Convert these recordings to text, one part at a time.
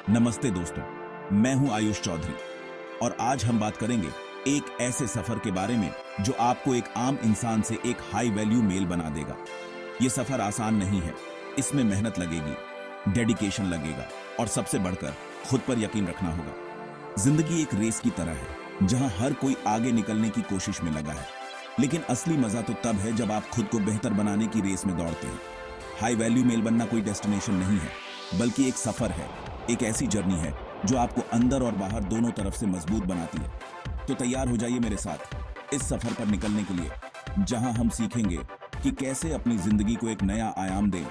नमस्ते दोस्तों, मैं हूं आयुष चौधरी और आज हम बात करेंगे एक ऐसे सफर के बारे में जो आपको एक आम इंसान से एक हाई वैल्यू मेल बना देगा। ये सफर आसान नहीं है, इसमें मेहनत लगेगी, डेडिकेशन लगेगा और सबसे बढ़कर खुद पर यकीन रखना होगा। जिंदगी एक रेस की तरह है जहां हर कोई आगे निकलने की कोशिश में लगा है, लेकिन असली मजा तो तब है जब आप खुद को बेहतर बनाने की रेस में दौड़ते हैं। हाई वैल्यू मेल बनना कोई डेस्टिनेशन नहीं है, बल्कि एक सफर है, एक ऐसी जर्नी है जो आपको अंदर और बाहर दोनों तरफ से मजबूत बनाती है। तो तैयार हो जाइए मेरे साथ इस सफर पर निकलने के लिए, जहां हम सीखेंगे कि कैसे अपनी जिंदगी को एक नया आयाम दें,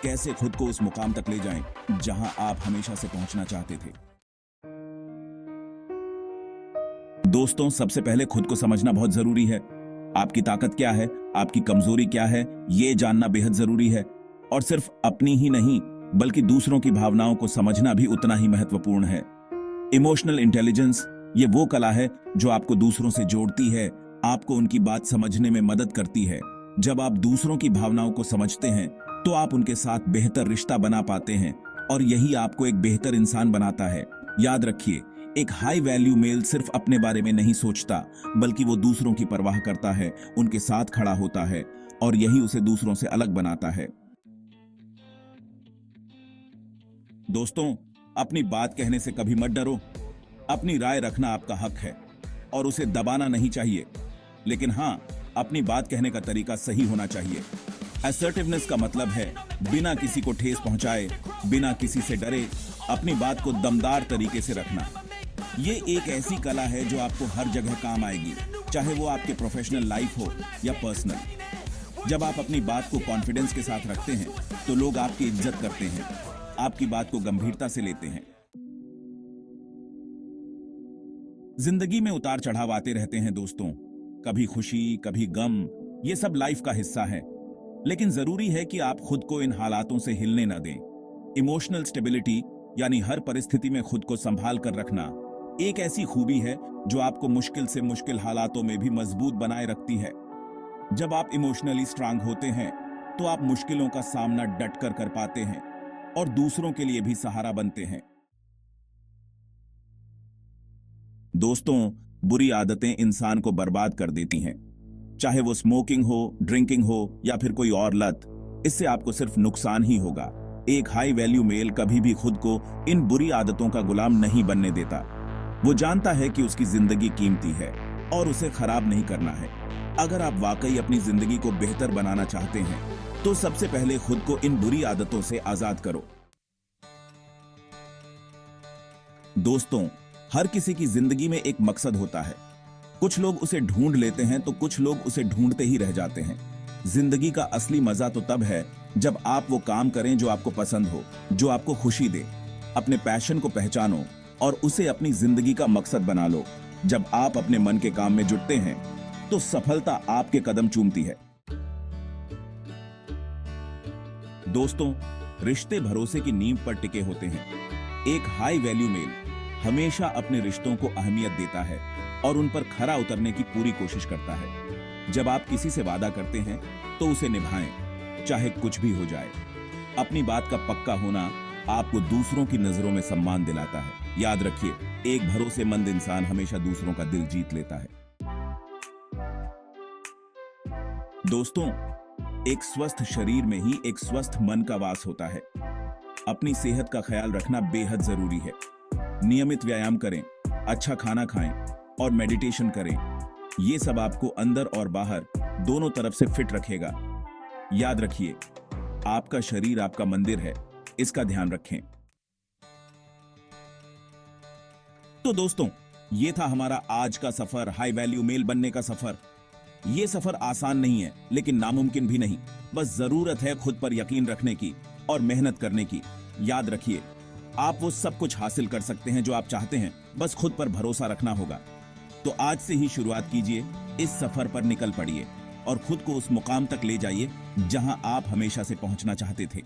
कैसे खुद को उस मुकाम तक ले जाएं जहां आप हमेशा से पहुंचना चाहते थे। दोस्तों, सबसे पहले खुद को समझना बहुत जरूरी है। आपकी ताकत क्या है, आपकी कमजोरी क्या है, ये जानना बेहद जरूरी है। और सिर्फ अपनी ही नहीं बल्कि दूसरों की भावनाओं को समझना भी उतना ही महत्वपूर्ण है। इमोशनल इंटेलिजेंस ये वो कला है जो आपको दूसरों से जोड़ती है, आपको उनकी बात समझने में मदद करती है। जब आप दूसरों की भावनाओं को समझते हैं तो आप उनके साथ बेहतर रिश्ता बना पाते हैं और यही आपको एक बेहतर इंसान बनाता है। याद रखिए, एक हाई वैल्यू मेल सिर्फ अपने बारे में नहीं सोचता, बल्कि वो दूसरों की परवाह करता है, उनके साथ खड़ा होता है और यही उसे दूसरों से अलग बनाता है। दोस्तों, अपनी बात कहने से कभी मत डरो। अपनी राय रखना आपका हक है और उसे दबाना नहीं चाहिए, लेकिन हां, अपनी बात कहने का तरीका सही होना चाहिए। असर्टिवनेस का मतलब है बिना किसी को ठेस पहुंचाए, बिना किसी से डरे, अपनी बात को दमदार तरीके से रखना। ये एक ऐसी कला है जो आपको हर जगह काम आएगी, चाहे वो आपके प्रोफेशनल लाइफ हो या पर्सनल। जब आप अपनी बात को कॉन्फिडेंस के साथ रखते हैं तो लोग आपकी इज्जत करते हैं, आपकी बात को गंभीरता से लेते हैं। जिंदगी में उतार चढ़ाव आते रहते हैं दोस्तों, कभी खुशी, कभी गम, ये सब लाइफ का हिस्सा है। लेकिन जरूरी है कि आप खुद को इन हालातों से हिलने न दें। इमोशनल स्टेबिलिटी यानी हर परिस्थिति में खुद को संभाल कर रखना एक ऐसी खूबी है जो आपको मुश्किल से मुश्किल हालातों में भी मजबूत बनाए रखती है। जब आप इमोशनली स्ट्रांग होते हैं तो आप मुश्किलों का सामना डटकर कर पाते हैं और दूसरों के लिए भी सहारा बनते हैं। दोस्तों, बुरी आदतें इंसान को बर्बाद कर देती हैं, चाहे वो स्मोकिंग हो, ड्रिंकिंग हो या फिर कोई और लत। इससे आपको सिर्फ नुकसान ही होगा। एक हाई वैल्यू मेल कभी भी खुद को इन बुरी आदतों का गुलाम नहीं बनने देता। वो जानता है कि उसकी जिंदगी कीमती है और उसे खराब नहीं करना है। अगर आप वाकई अपनी जिंदगी को बेहतर बनाना चाहते हैं तो सबसे पहले खुद को इन बुरी आदतों से आजाद करो। दोस्तों, हर किसी की जिंदगी में एक मकसद होता है। कुछ लोग उसे ढूंढ लेते हैं तो कुछ लोग उसे ढूंढते ही रह जाते हैं। जिंदगी का असली मजा तो तब है जब आप वो काम करें जो आपको पसंद हो, जो आपको खुशी दे। अपने पैशन को पहचानो और उसे अपनी जिंदगी का मकसद बना लो। जब आप अपने मन के काम में जुटते हैं तो सफलता आपके कदम चूमती है। दोस्तों, रिश्ते भरोसे की नींव पर टिके होते हैं। एक हाई वैल्यू मेल हमेशा अपने रिश्तों को अहमियत देता है और उन पर खरा उतरने की पूरी कोशिश करता है। जब आप किसी से वादा करते हैं तो उसे निभाएं, चाहे कुछ भी हो जाए। अपनी बात का पक्का होना आपको दूसरों की नजरों में सम्मान दिलाता है। याद रखिए, एक भरोसेमंद इंसान हमेशा दूसरों का दिल जीत लेता है। दोस्तों, एक स्वस्थ शरीर में ही एक स्वस्थ मन का वास होता है। अपनी सेहत का ख्याल रखना बेहद जरूरी है। नियमित व्यायाम करें, अच्छा खाना खाएं और मेडिटेशन करें। ये सब आपको अंदर और बाहर दोनों तरफ से फिट रखेगा। याद रखिए, आपका शरीर आपका मंदिर है, इसका ध्यान रखें। तो दोस्तों, ये था हमारा आज का सफर, हाई वैल्यू मेल बनने का सफर। ये सफर आसान नहीं है, लेकिन नामुमकिन भी नहीं। बस जरूरत है खुद पर यकीन रखने की और मेहनत करने की। याद रखिए, आप वो सब कुछ हासिल कर सकते हैं जो आप चाहते हैं, बस खुद पर भरोसा रखना होगा। तो आज से ही शुरुआत कीजिए, इस सफर पर निकल पड़िए और खुद को उस मुकाम तक ले जाइए जहां आप हमेशा से पहुंचना चाहते थे।